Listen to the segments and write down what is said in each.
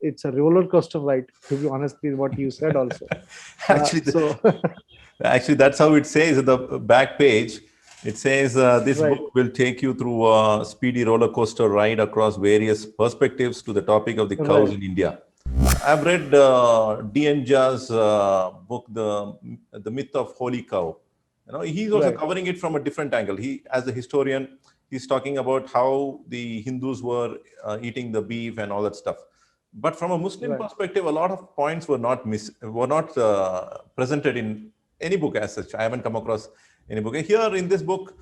it's a roller coaster ride, to be honest with what you said also. Actually, So actually, that's how it says at the back page. It says this right, book will take you through a speedy roller coaster ride across various perspectives to the topic of the cows right, in India. I've read D.N. Jha's book, the Myth of Holy Cow. He's also right, covering it from a different angle. He, as a historian, he's talking about how the Hindus were eating the beef and all that stuff. But from a Muslim right. perspective, a lot of points were not presented in any book as such. I haven't come across any book. Here in this book,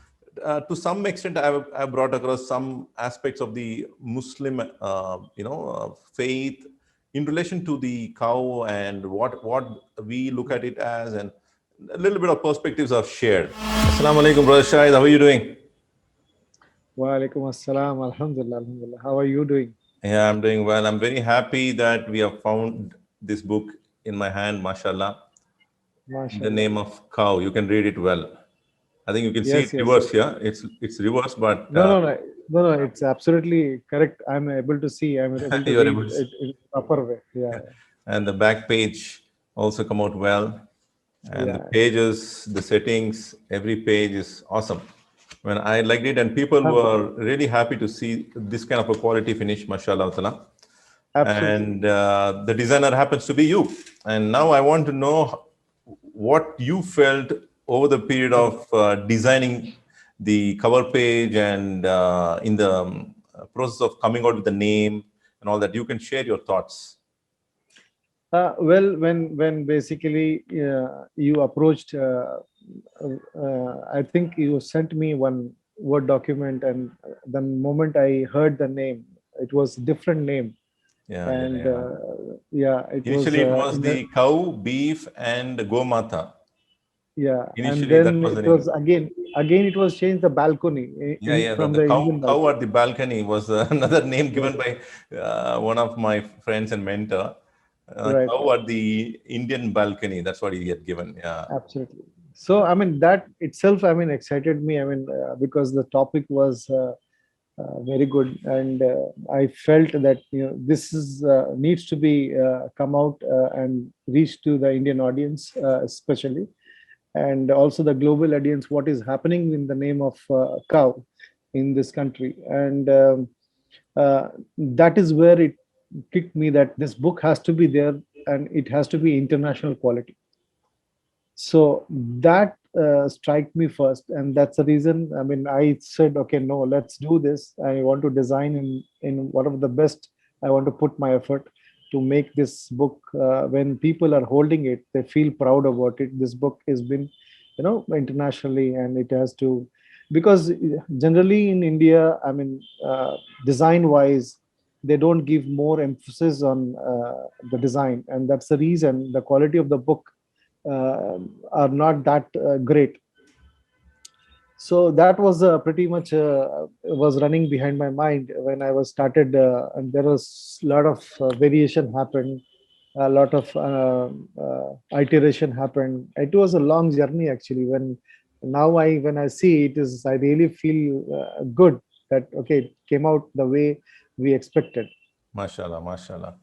to some extent, I've brought across some aspects of the Muslim, faith in relation to the cow and what we look at it as, and a little bit of perspectives are shared. Assalamu alaikum, brother Shahid. How are you doing? Wa alaikum assalam. Alhamdulillah, alhamdulillah. How are you doing? Yeah, I'm doing well. I'm very happy that we have found this book in my hand, mashallah, in the MashaAllah. name of cow. You can read it well. I think you can see it Yes, yes. reverse here. It's reverse, but No, no, no, no, no. It's absolutely correct. I'm able to see. I'm able to you are read able to, it in proper way. Yeah, and the back page also come out well. And the yeah. pages, the settings, every page is awesome. When I liked it, and people Alhamdulillah. were really happy to see this kind of a quality finish, mashallah ta'ala. Absolutely. And the designer happens to be you. And now I want to know what you felt over the period of designing the cover page and in the process of coming out with the name and all that. You can share your thoughts. Well, when basically you approached, I think you sent me one Word document, and the moment I heard the name, it was different name, Yeah, yeah, and yeah. yeah, it was Initially, it was in the the cow, beef, and gomata. yeah, and Initially, that then was the it name. was again it was changed the balcony Yeah, yeah. from The the cow, Indian cow balcony. at the balcony was another name given Right, by one of my friends and mentor. right, Cow right. at the Indian balcony. That's what he had given. Yeah. Absolutely. So, I mean, that itself, I mean, excited me. I mean, because the topic was very good, and I felt that this is needs to be come out and reach to the Indian audience, especially, and also the global audience. What is happening in the name of cow in this country, and that is where it kicked me that this book has to be there, and it has to be international quality. So that strike me first, and that's the reason. I mean, I said, okay, no, let's do this. I want to design in one of the best. I want to put my effort to make this book. When people are holding it, they feel proud about it. This book has been, internationally, and it has to, because generally in India, I mean, design wise, they don't give more emphasis on the design, and that's the reason the quality of the book uh, are not that great. So that was pretty much was running behind my mind when I was started, and there was a lot of variation happened, a lot of iteration happened. It was a long journey actually. When I see it is, I really feel good that okay, it came out the way we expected. Mashallah, mashallah.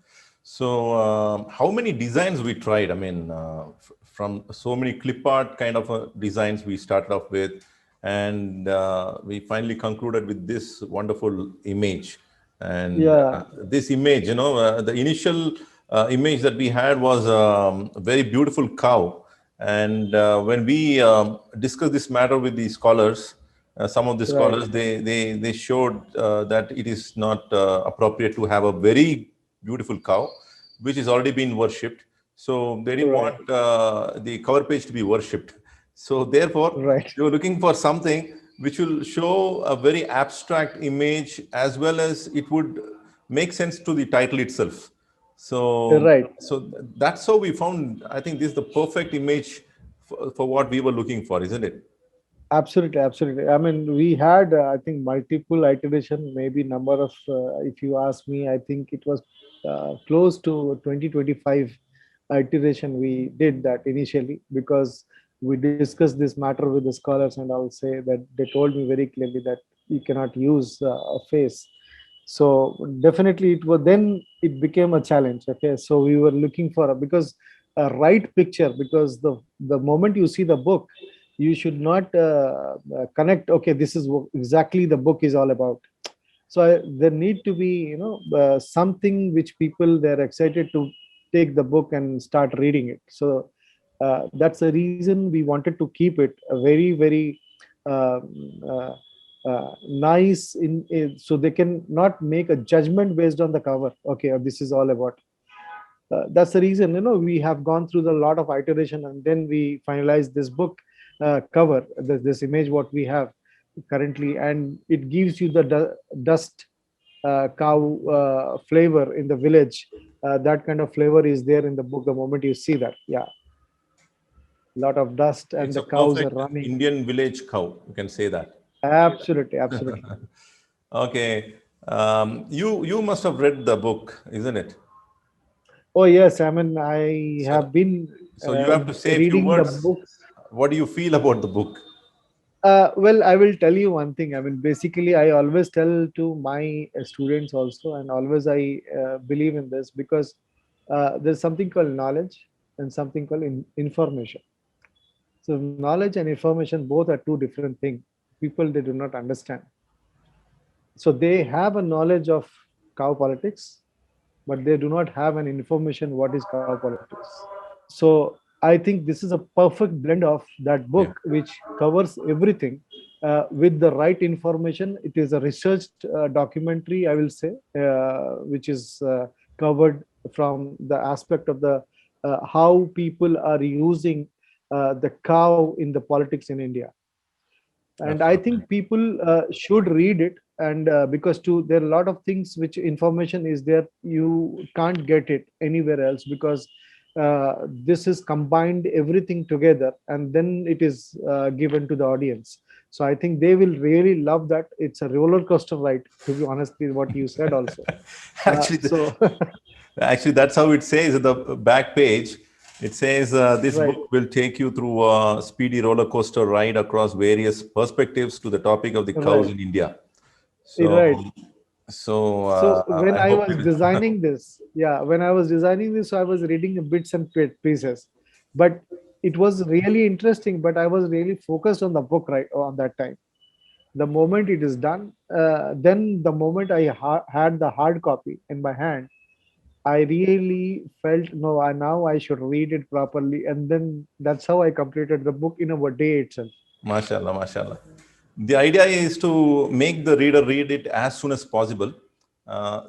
So, how many designs we tried? I mean, from so many clip art kind of designs we started off with, and we finally concluded with this wonderful image. And Yeah, this image, the initial image that we had was a very beautiful cow. And when we discussed this matter with the scholars, some of the right, scholars they showed that it is not appropriate to have a very beautiful cow which is already been worshipped, so they didn't right, want the cover page to be worshipped, so therefore right, they were looking for something which will show a very abstract image as well as it would make sense to the title itself. So right. that's how we found, I think this is the perfect image for what we were looking for, isn't it? Absolutely, absolutely. I mean, we had, I think, multiple iteration, maybe number of, if you ask me, I think it was close to 2025 iteration we did that initially, because we discussed this matter with the scholars, and I'll say that they told me very clearly that you cannot use a face. So definitely it was, then it became a challenge. Okay, so we were looking for a, because a right picture, because the moment you see the book, you should not connect, okay, this is what exactly the book is all about. So there need to be, something which people, they're excited to take the book and start reading it. So that's the reason we wanted to keep it a very very uh, uh, nice so they can not make a judgment based on the cover. Okay, this is all about. That's the reason, we have gone through the lot of iteration, and then we finalized this book cover, this image what we have currently, and it gives you the dust cow flavor in the village. That kind of flavor is there in the book the moment you see that. Yeah, lot of dust and It's the a cows are perfect running. Indian village cow. You can say that. Absolutely, absolutely. Okay. You must have read the book, isn't it? Oh yes, I mean, I So, have been so you have to say a few reading the words. books. What do you feel about the book? Well, I will tell you one thing. I mean, basically, I always tell to my students also, and always I believe in this, because there's something called knowledge and something called information. So, knowledge and information both are two different things. People, they do not understand. So, they have a knowledge of cow politics, but they do not have an information what is cow politics. So I think this is a perfect blend of that Yeah. book, which covers everything with the right information. It is a researched documentary, I will say, which is covered from the aspect of the how people are using the cow in the politics in India. And I Absolutely. think people should read it, and because too there are a lot of things which information is there, you can't get it anywhere else, because this is combined everything together, and then it is given to the audience. So I think they will really love that. It's a roller coaster ride, to be honestly, what you said also. Actually, So actually, that's how it says at the back page. It says this right, book will take you through a speedy roller coaster ride across various perspectives to the topic of the cows right, in India. So, right. So when I I hope was it. designing this, yeah, when I was designing this, so I was reading the bits and pieces, but it was really interesting. But I was really focused on the book right on that time. The moment it is done, then the moment I had the hard copy in my hand, I really felt no, now I should read it properly, and then that's how I completed the book in a day itself. Mashallah, mashallah. The idea is to make the reader read it as soon as possible.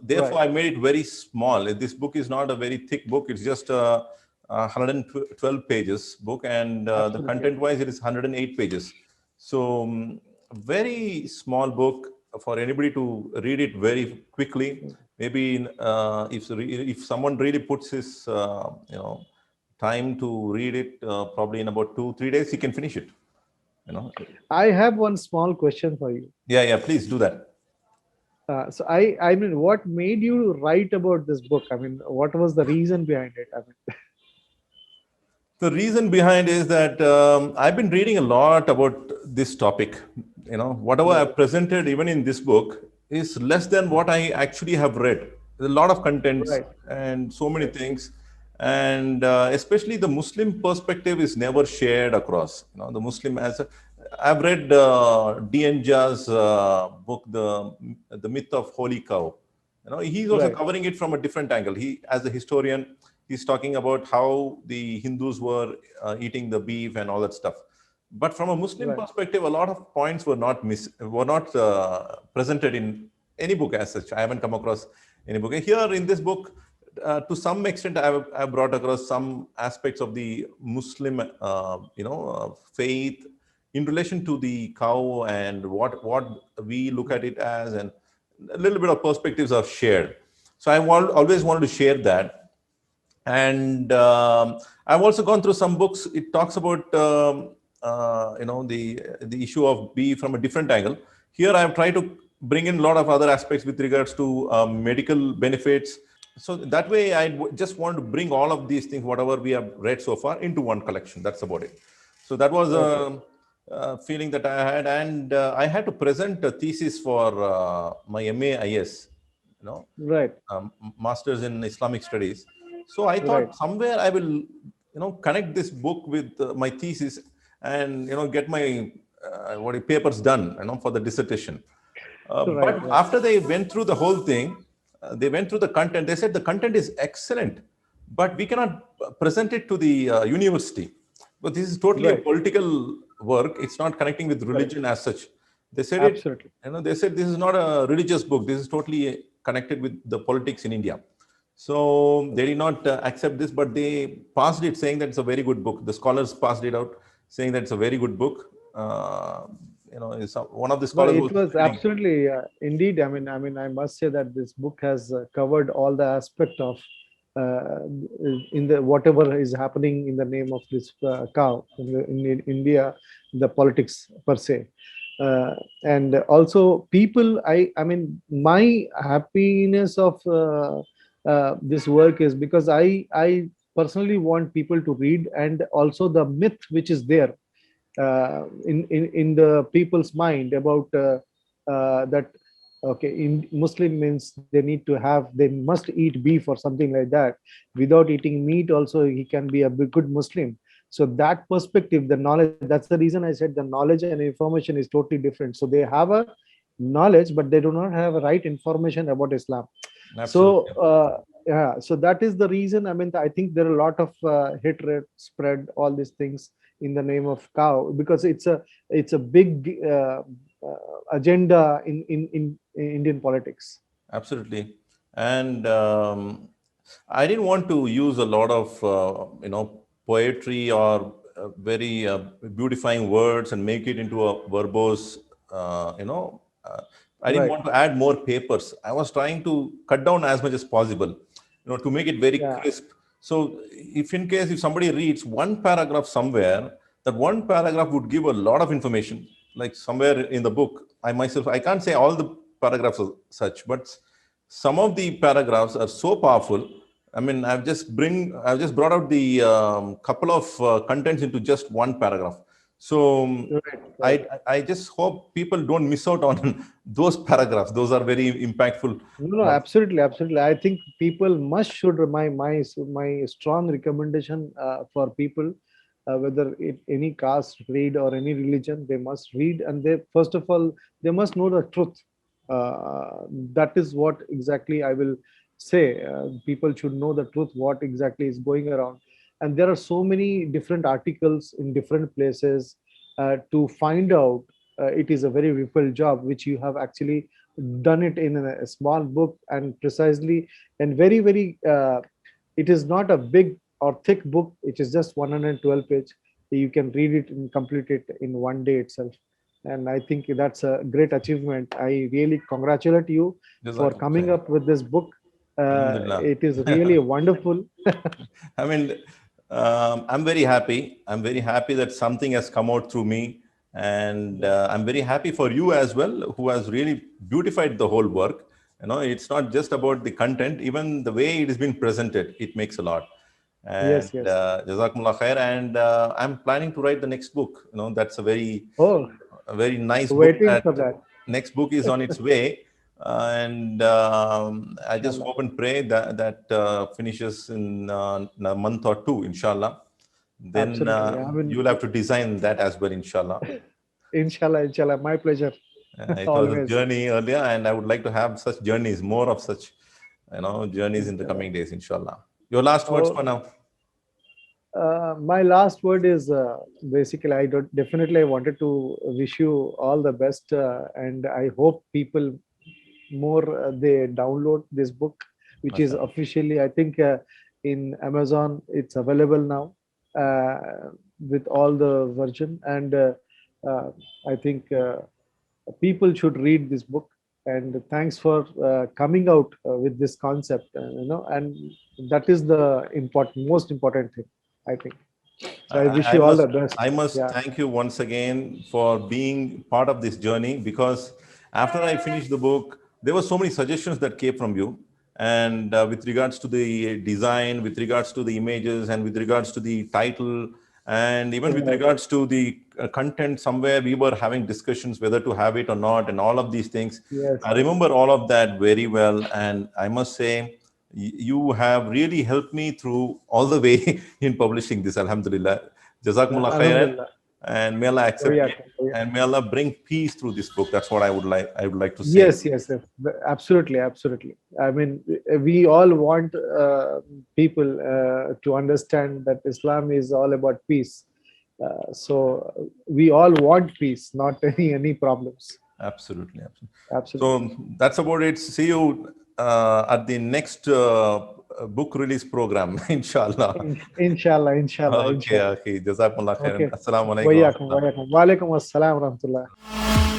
Therefore, Right, I made it very small. This book is not a very thick book. It's just a 112 pages book, and the absolutely. content-wise, it is 108 pages. So, very small book for anybody to read it very quickly. Maybe if someone really puts his time to read it, probably in about 2 3 days, he can finish it. You know, I have one small question for you. yeah, yeah, please do that. So I mean, what made you write about this book? I mean, what was the reason behind it? I mean, The reason behind is that I've been reading a lot about this topic. Whatever right, I've presented, even in this book, is less than what I actually have read. There's a lot of contents right, and so many right, things, and especially the Muslim perspective is never shared across. The Muslim I've read D.N. Jha's book, the Myth of Holy Cow. He's also right, covering it from a different angle. He, as a historian, he's talking about how the Hindus were eating the beef and all that stuff. But from a Muslim right, perspective, a lot of points were not presented in any book as such. I haven't come across any book. Here in this book, to some extent, I've brought across some aspects of the Muslim, faith in relation to the cow and what we look at it as, and a little bit of perspectives are shared. So always wanted to share that. And I've also gone through some books. It talks about the issue of beef from a different angle. Here I've tried to bring in a lot of other aspects with regards to medical benefits. So that way just want to bring all of these things, whatever we have read so far, into one collection. That's about it. So that was okay, a feeling that I had, and I had to present a thesis for my MAIS. you know, Right. masters in Islamic studies. So I Right. thought somewhere I will, connect this book with my thesis, and get my papers done, for the dissertation. Right. But Right. after they went through the whole thing, they went through the content. They said the content is excellent, but we cannot present it to the university. But this is totally a Right. political work. It's not connecting with Correct. religion as such. They said it. Absolutely. They said this is not a religious book. This is totally connected with the politics in India. So they did not accept this, but they passed it saying that it's a very good book. The scholars passed it out saying that it's a very good book. One of the No, scholars it was was telling. absolutely indeed. I must say that this book has covered all the aspect of in the whatever is happening in the name of this cow in India, the politics per se, and also people. My happiness of this work is because I personally want people to read, and also the myth which is there in the people's mind about that. Okay, in Muslim means they must eat beef or something like that. Without eating meat also he can be a good Muslim. So that perspective, the knowledge, that's the reason I said the knowledge and information is totally different. So they have a knowledge but they do not have a right information about Islam. So Absolutely. yeah, so that is the reason. I think there are a lot of hatred spread, all these things in the name of cow, because it's a big agenda in Indian politics. Absolutely. And I didn't want to use a lot of, poetry or very beautifying words and make it into a verbose, I didn't Right. want to add more papers. I was trying to cut down as much as possible, to make it very Yeah. crisp. So if somebody reads one paragraph somewhere, that one paragraph would give a lot of information. Like somewhere in the book, I can't say all the paragraphs are such, but some of the paragraphs are so powerful. I mean, I've just brought out the couple of contents into just one paragraph. So Right. I Right. I just hope people don't miss out on those paragraphs. Those are very impactful. No, no, absolutely, absolutely. I think people must should my strong recommendation for people, whether any caste, creed, or any religion, they must read, and they first of all they must know the truth. That is what exactly I will say. People should know the truth, what exactly is going around, and there are so many different articles in different places to find out. It is a very difficult job which you have actually done it in a small book and precisely and very it is not a big or thick book. It is just 112 page. You can read it and complete it in one day itself, and I think that's a great achievement. I really congratulate you for Jazakumullah coming khair. up with this book. Alhamdulillah. It is really wonderful. I mean, I'm very happy. I'm very happy that something has come out through me. And I'm very happy for you as well, who has really beautified the whole work. It's not just about the content, even the way it has been presented, it makes a lot. And Yes, yes. Jazakumullah khair. And I'm planning to write the next book. That's Oh, a very nice book. waiting That for that. next book is on its way. And I just Inshallah. hope and pray that finishes in a month or two, inshallah. Then Absolutely. you'll have to design that as well, inshallah. Inshallah, inshallah. My pleasure. It was a Always. journey earlier, and I would like to have such journeys, more of such, journeys in the Inshallah. coming days, inshallah. Your last words for Oh, now. my last word is basically I don't definitely I wanted to wish you all the best, and I hope people more they download this book, which is MashaAllah. officially I think in Amazon it's available now with all the version, and uh, I think people should read this book. And thanks for coming out with this concept, and that is the most important thing, I think. So I wish I, I you all must the best. I must Yeah. thank you once again for being part of this journey, because after I finished the book, there were so many suggestions that came from you, and with regards to the design, with regards to the images, and with regards to the title, And even with Right. regards to the content, somewhere we were having discussions whether to have it or not, and all of these things. Yes, I yes. remember all of that very well. And I must say, you have really helped me through all the way in publishing this. Alhamdulillah. Jazakumullah khairan. Alhamdulillah. And may Allah accept it. Wayakum, And may Allah bring peace through this book. That's what I would like to say. Yes, yes, yes. Absolutely, absolutely. I mean, we all want people to understand that Islam is all about peace. So we all want peace, not any problems. Absolutely, absolutely. Absolutely. So that's about it. See you at the next book release program, inshallah. Inshallah, inshallah, Okay, inshallah. okay. Jazakumullah khairan. Okay. Assalamu alaikum. Wayakum, wayakum. Walaikum assalam wa rahmatullah.